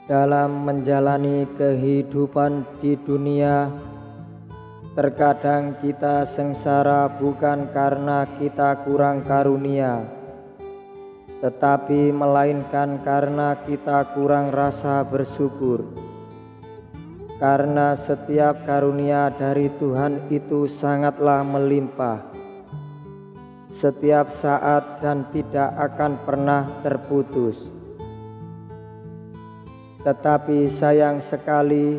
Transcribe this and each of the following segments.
Dalam menjalani kehidupan di dunia, terkadang kita sengsara bukan karena kita kurang karunia, tetapi melainkan karena kita kurang rasa bersyukur. Karena setiap karunia dari Tuhan itu sangatlah melimpah, setiap saat dan tidak akan pernah terputus. Tetapi sayang sekali,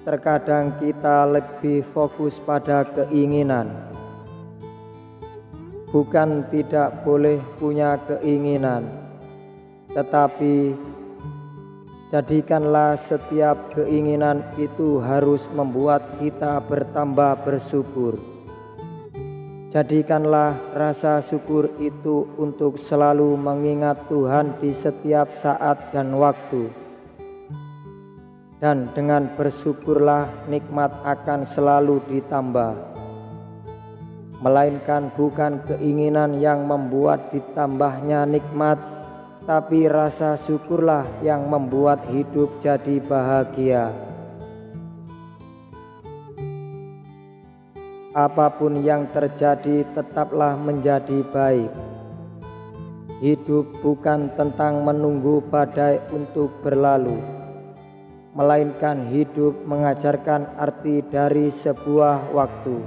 terkadang kita lebih fokus pada keinginan. Bukan tidak boleh punya keinginan, tetapi jadikanlah setiap keinginan itu harus membuat kita bertambah bersyukur. Jadikanlah rasa syukur itu untuk selalu mengingat Tuhan di setiap saat dan waktu. Dan dengan bersyukurlah nikmat akan selalu ditambah. Melainkan bukan keinginan yang membuat ditambahnya nikmat, tapi rasa syukurlah yang membuat hidup jadi bahagia. Apapun yang terjadi tetaplah menjadi baik. Hidup bukan tentang menunggu badai untuk berlalu, melainkan hidup mengajarkan arti dari sebuah waktu,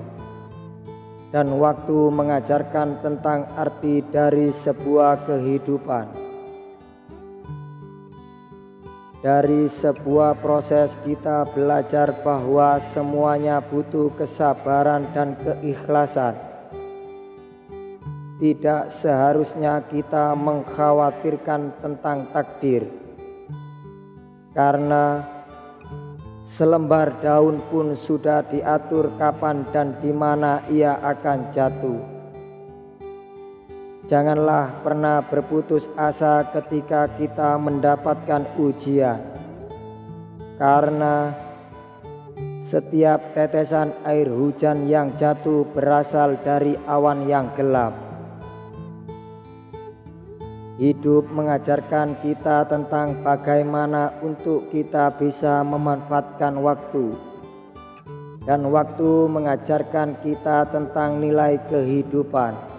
dan waktu mengajarkan tentang arti dari sebuah kehidupan. Dari sebuah proses kita belajar bahwa semuanya butuh kesabaran dan keikhlasan. Tidak seharusnya kita mengkhawatirkan tentang takdir, karena selembar daun pun sudah diatur kapan dan di mana ia akan jatuh. Janganlah pernah berputus asa ketika kita mendapatkan ujian, karena setiap tetesan air hujan yang jatuh berasal dari awan yang gelap. Hidup mengajarkan kita tentang bagaimana untuk kita bisa memanfaatkan waktu, dan waktu mengajarkan kita tentang nilai kehidupan.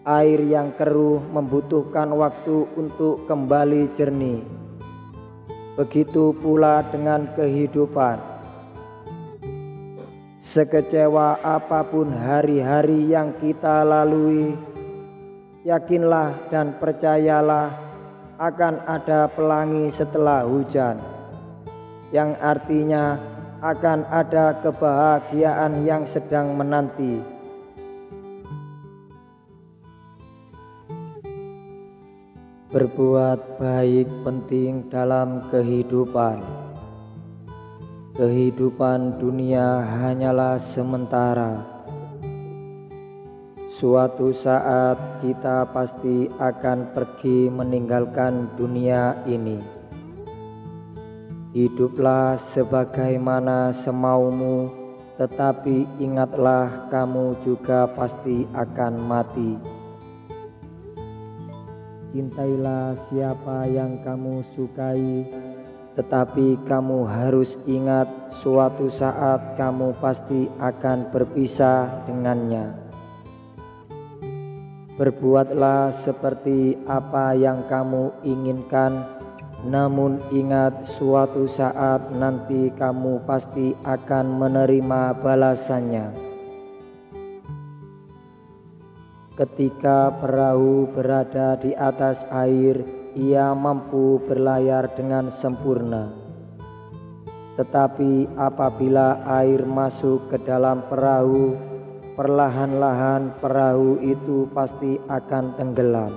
Air yang keruh membutuhkan waktu untuk kembali jernih. Begitu pula dengan kehidupan. Sekecewa apapun hari-hari yang kita lalui, yakinlah dan percayalah akan ada pelangi setelah hujan, yang artinya akan ada kebahagiaan yang sedang menanti. Berbuat baik penting dalam kehidupan. Kehidupan dunia hanyalah sementara. Suatu saat kita pasti akan pergi meninggalkan dunia ini. Hiduplah sebagaimana semaumu, tetapi ingatlah kamu juga pasti akan mati. Cintailah siapa yang kamu sukai, tetapi kamu harus ingat suatu saat kamu pasti akan berpisah dengannya. Berbuatlah seperti apa yang kamu inginkan, namun ingat suatu saat nanti kamu pasti akan menerima balasannya. Ketika perahu berada di atas air, ia mampu berlayar dengan sempurna. Tetapi apabila air masuk ke dalam perahu, perlahan-lahan perahu itu pasti akan tenggelam.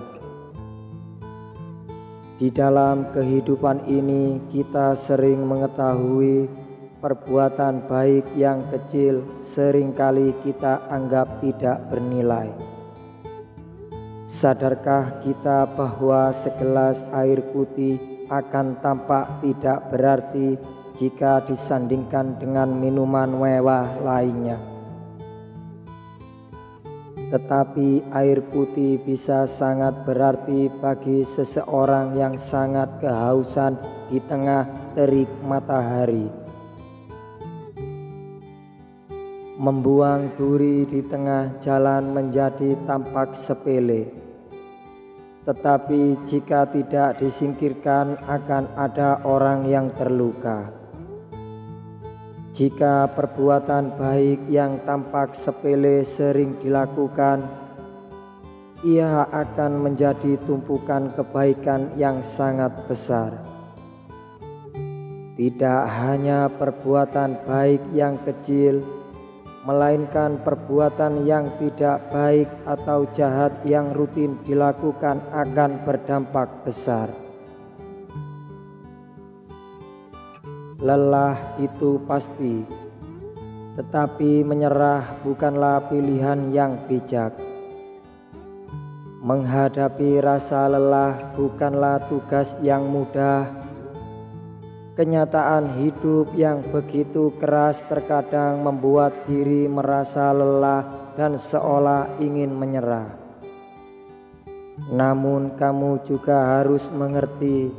Di dalam kehidupan ini kita sering mengetahui perbuatan baik yang kecil seringkali kita anggap tidak bernilai. Sadarkah kita bahwa segelas air putih akan tampak tidak berarti jika disandingkan dengan minuman mewah lainnya? tetapi air putih bisa sangat berarti bagi seseorang yang sangat kehausan di tengah terik matahari. Membuang duri di tengah jalan menjadi tampak sepele, tetapi jika tidak disingkirkan akan ada orang yang terluka. Jika perbuatan baik yang tampak sepele sering dilakukan, ia akan menjadi tumpukan kebaikan yang sangat besar. Tidak hanya perbuatan baik yang kecil, melainkan perbuatan yang tidak baik atau jahat yang rutin dilakukan akan berdampak besar. Lelah itu pasti, tetapi menyerah bukanlah pilihan yang bijak. Menghadapi rasa lelah bukanlah tugas yang mudah. Kenyataan hidup yang begitu keras terkadang membuat diri merasa lelah dan seolah ingin menyerah. Namun kamu juga harus mengerti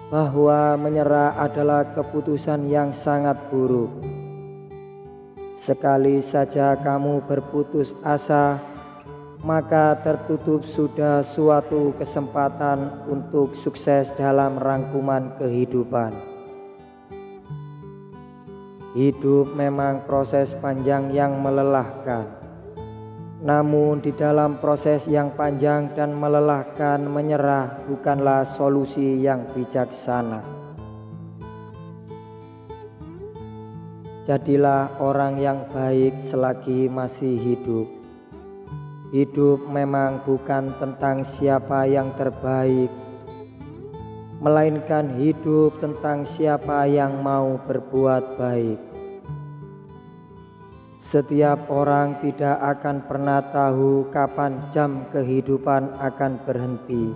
bahwa menyerah adalah keputusan yang sangat buruk. Sekali saja kamu berputus asa, maka tertutup sudah suatu kesempatan untuk sukses dalam rangkuman kehidupan. Hidup memang proses panjang yang melelahkan. Namun di dalam proses yang panjang dan melelahkan, menyerah bukanlah solusi yang bijaksana. Jadilah orang yang baik selagi masih hidup. Hidup memang bukan tentang siapa yang terbaik, melainkan hidup tentang siapa yang mau berbuat baik. Setiap orang tidak akan pernah tahu kapan jam kehidupan akan berhenti,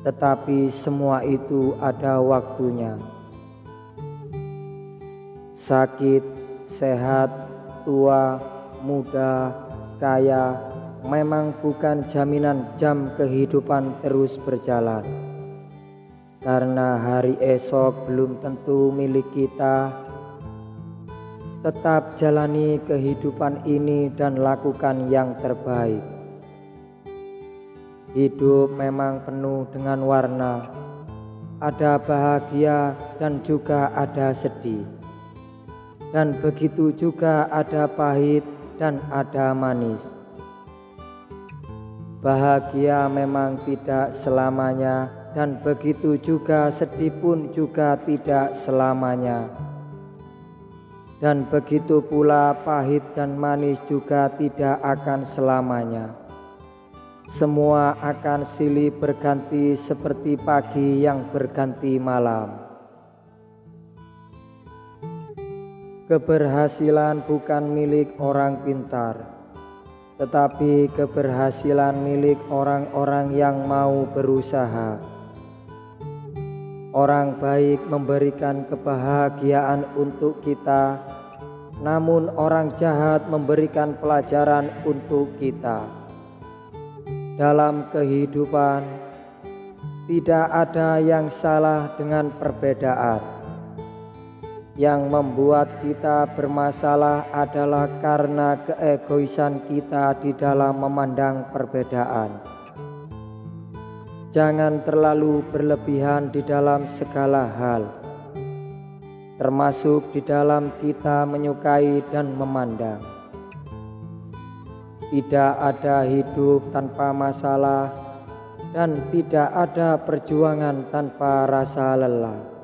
tetapi semua itu ada waktunya. Sakit, sehat, tua, muda, kaya memang bukan jaminan jam kehidupan terus berjalan, karena hari esok belum tentu milik kita. Tetap jalani kehidupan ini dan lakukan yang terbaik. Hidup memang penuh dengan warna, ada bahagia dan juga ada sedih, dan begitu juga ada pahit dan ada manis. Bahagia memang tidak selamanya, dan begitu juga sedih pun juga tidak selamanya. Dan begitu pula pahit dan manis juga tidak akan selamanya. Semua akan silih berganti seperti pagi yang berganti malam. Keberhasilan bukan milik orang pintar, tetapi keberhasilan milik orang-orang yang mau berusaha. Orang baik memberikan kebahagiaan untuk kita, namun orang jahat memberikan pelajaran untuk kita. Dalam kehidupan, tidak ada yang salah dengan perbedaan. Yang membuat kita bermasalah adalah karena keegoisan kita di dalam memandang perbedaan. Jangan terlalu berlebihan di dalam segala hal, termasuk di dalam kita menyukai dan memandang. Tidak ada hidup tanpa masalah, dan tidak ada perjuangan tanpa rasa lelah.